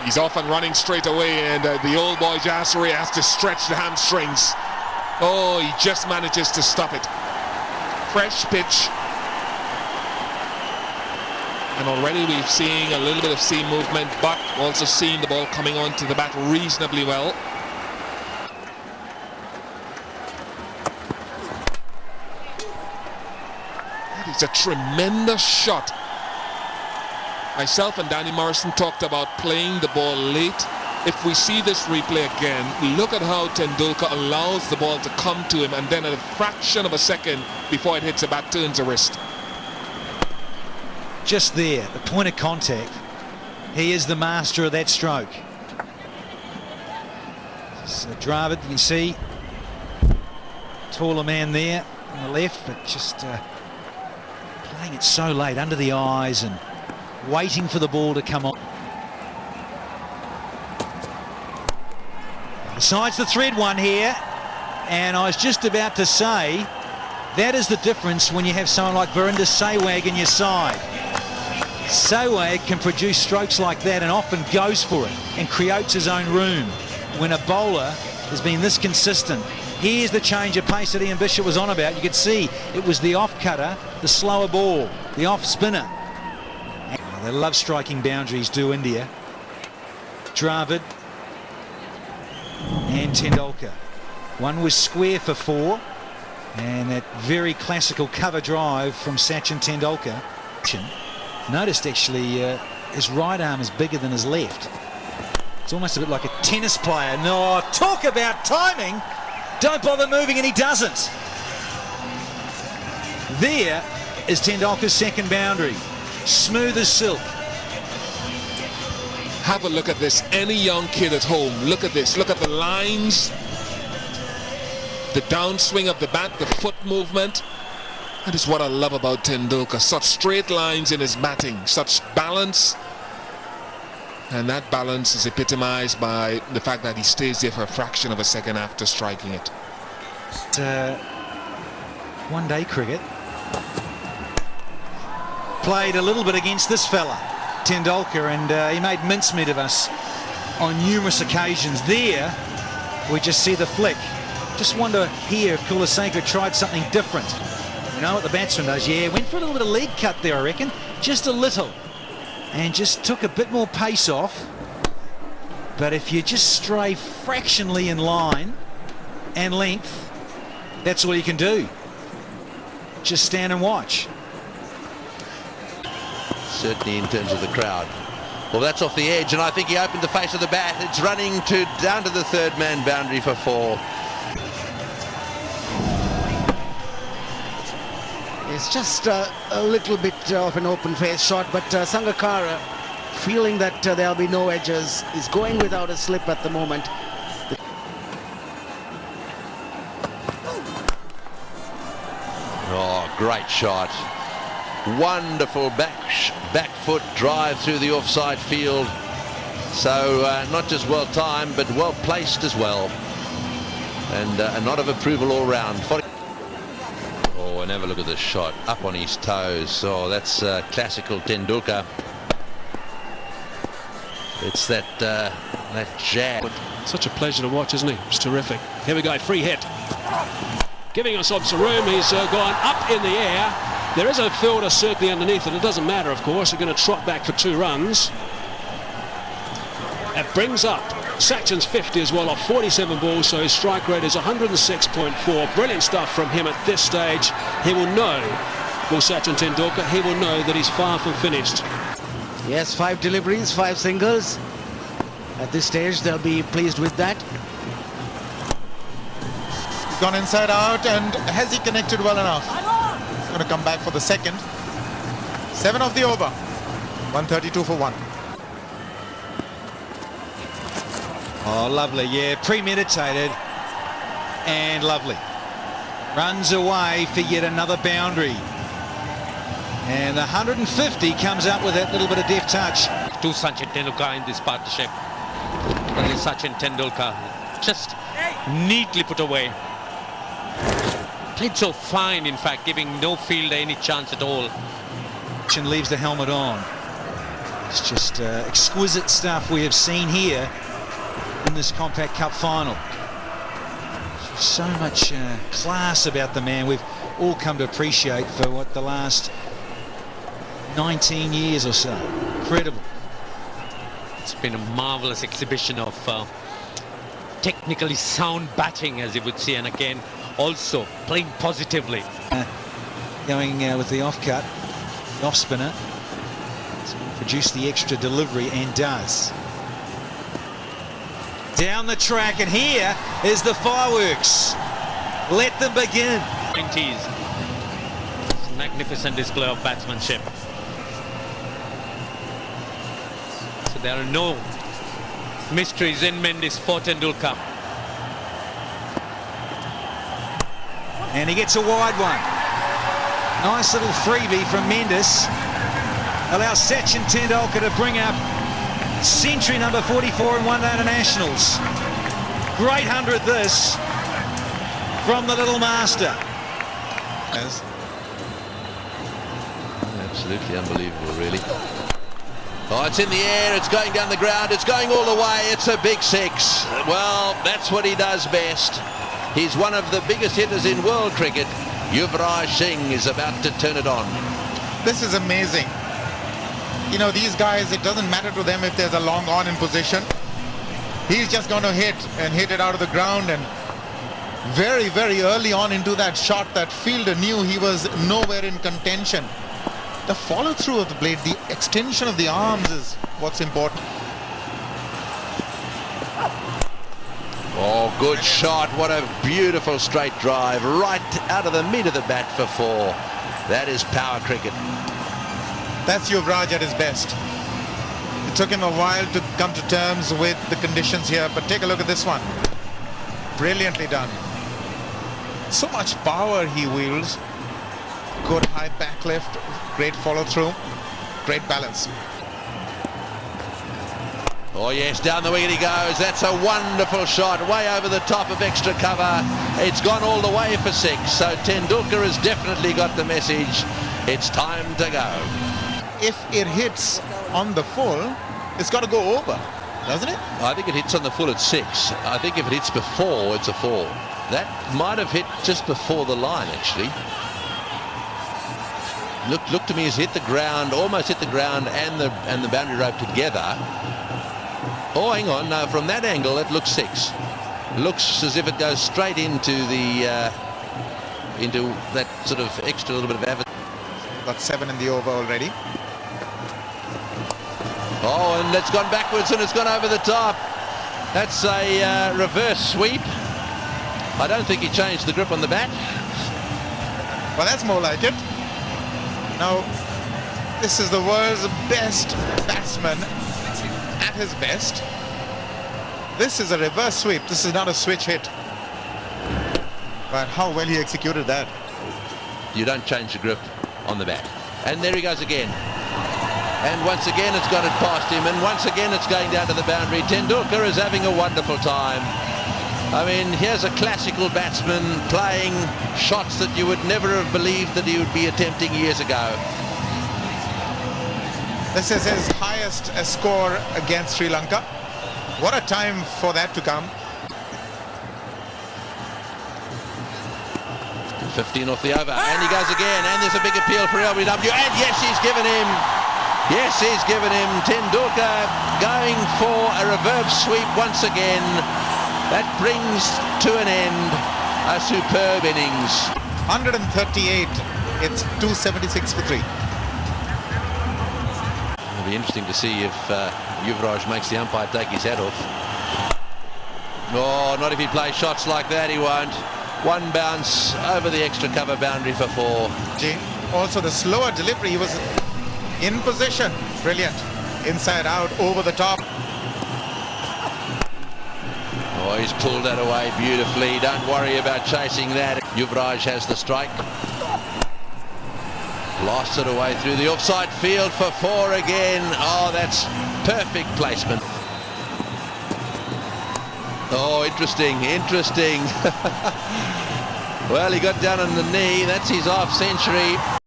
He's off and running straight away, and the old boy Jasuri has to stretch the hamstrings. Oh, he just manages to stop it. Fresh pitch. And already we've seen a little bit of seam movement, but also seeing the ball coming onto the bat reasonably well. That is a tremendous shot. Myself and Danny Morrison talked about playing the ball late. If we see this replay again, look at how Tendulkar allows the ball to come to him, and then at a fraction of a second before it hits the bat, turns a wrist. Just there, the point of contact. He is the master of that stroke. So Dravid, you can see, taller man there on the left, but just playing it so late under the eyes and waiting for the ball to come on. Decides to thread one here, and I was just about to say that is the difference when you have someone like Virender Sehwag in your side. Sehwag can produce strokes like that and often goes for it and creates his own room. When a bowler has been this consistent, here's the change of pace that Ian Bishop was on about. You could see it was the off cutter, the slower ball, the off spinner. They love striking boundaries, do India. Dravid and Tendulkar. One was square for 4, and that very classical cover drive from Sachin Tendulkar. Noticed actually his right arm is bigger than his left. It's almost a bit like a tennis player. No, talk about timing. Don't bother moving, and he doesn't. There is Tendulkar's second boundary. Smooth as silk. Have a look at this. Any young kid at home, look at this. Look at the lines, the downswing of the bat, the foot movement. That is what I love about Tendulkar. Such straight lines in his batting, such balance. And that balance is epitomized by the fact that he stays there for a fraction of a second after striking it. One-day cricket. Played a little bit against this fella, Tendulkar, and he made mincemeat of us on numerous occasions. There, we just see the flick. Just wonder here if Kulaseka tried something different. You know what the batsman does? Yeah, went for a little bit of leg cut there, I reckon. Just a little. And just took a bit more pace off. But if you just stray fractionally in line and length, that's all you can do. Just stand and watch. Certainly in terms of the crowd. Well, that's off the edge, and I think he opened the face of the bat. It's running down to the third man boundary for 4. It's just a little bit of an open face shot, but Sangakkara, feeling that there'll be no edges, is going without a slip at the moment. Oh, great shot. Wonderful back foot drive through the offside field. So not just well timed, but well placed as well. And a nod of approval all round. Oh, and have a look at this shot, up on his toes. Oh, that's classical Tendulkar. It's that jab. Such a pleasure to watch, isn't he? It's terrific. Here we go, free hit. Giving ourselves some room. He's gone up in the air. There is a fielder certainly underneath it. It doesn't matter, of course. They're going to trot back for 2 runs. It brings up Sachin's 50 as well off 47 balls, so his strike rate is 106.4. Brilliant stuff from him at this stage. He will know, will Sachin Tendulkar, he will know that he's far from finished. Yes, 5 deliveries, 5 singles. At this stage, they'll be pleased with that. Gone inside out, and has he connected well enough? He's going to come back for the second. 7 of the over. 132 for 1. Oh, lovely, yeah, premeditated and lovely. Runs away for yet another boundary. And the 150 comes up with that little bit of deft touch. To Sachin Tendulkar in this partnership. And Sachin Tendulkar just neatly put away. Played so fine, in fact, giving no fielder any chance at all. And leaves the helmet on. It's just exquisite stuff we have seen here in this Compact Cup final. So much class about the man we've all come to appreciate for what, the last 19 years or so. Incredible. It's been a marvelous exhibition of technically sound batting, as you would see, and again also playing positively. Going with the off cut, the off spinner, to produce the extra delivery, and does. Down the track, and here is the fireworks. Let them begin. 20s. Magnificent display of batsmanship. So there are no mysteries in Mendes for Tendulkar. And he gets a wide one. Nice little freebie from Mendes. Allows Sachin Tendulkar to bring up century number 44 in one-day internationals. Great 100 this from the little master. Yes. Absolutely unbelievable, really. Oh, it's in the air, it's going down the ground, it's going all the way, it's a big six. Well, that's what he does best. He's one of the biggest hitters in world cricket. Yuvraj Singh is about to turn it on. This is amazing. You know, these guys, it doesn't matter to them if there's a long on in position. He's just going to hit and hit it out of the ground, and very, very early on into that shot, that fielder knew he was nowhere in contention. The follow through of the blade, the extension of the arms is what's important. Oh, good shot. What a beautiful straight drive right out of the mid of the bat for four. That is power cricket. That's Yuvraj at his best. It took him a while to come to terms with the conditions here, but take a look at this one. Brilliantly done. So much power he wields. Good high back lift, great follow through, great balance. Oh yes, down the wicket he goes. That's a wonderful shot, way over the top of extra cover. It's gone all the way for six, so Tendulkar has definitely got the message. It's time to go. If it hits on the full, it's got to go over, doesn't it? I think it hits on the full at six. I think if it hits before, it's a four. That might have hit just before the line, actually. Look to me, has hit the ground, almost hit the ground and the boundary rope together. Oh, hang on, no, from that angle it looks six. Looks as if it goes straight into the into that sort of extra little bit of avid. Got 7 in the over already. Oh, and it's gone backwards and it's gone over the top. That's a reverse sweep. I don't think he changed the grip on the bat. Well, that's more like it. Now, this is the world's best batsman at his best. This is a reverse sweep. This is not a switch hit. But how well he executed that. You don't change the grip on the bat. And there he goes again. And once again it's got it past him, and once again it's going down to the boundary. Tendulkar is having a wonderful time. I mean, here's a classical batsman playing shots that you would never have believed that he would be attempting years ago. This is his highest score against Sri Lanka. What a time for that to come. 15 off the over, and he goes again, and there's a big appeal for LBW, and yes, he's given him. Yes, he's given him. Tendulkar going for a reverse sweep once again. That brings to an end a superb innings. 138. It's 276 for 3. It'll be interesting to see if Yuvraj makes the umpire take his hat off. No, not if he plays shots like that, he won't. One bounce over the extra cover boundary for four. Also the slower delivery, he was in position. Brilliant. Inside out, over the top. Oh, he's pulled that away beautifully. Don't worry about chasing that. Yuvraj has the strike. Lost it away through the offside field for four again. Oh, that's perfect placement. Oh, interesting. Well, he got down on the knee. That's his half century.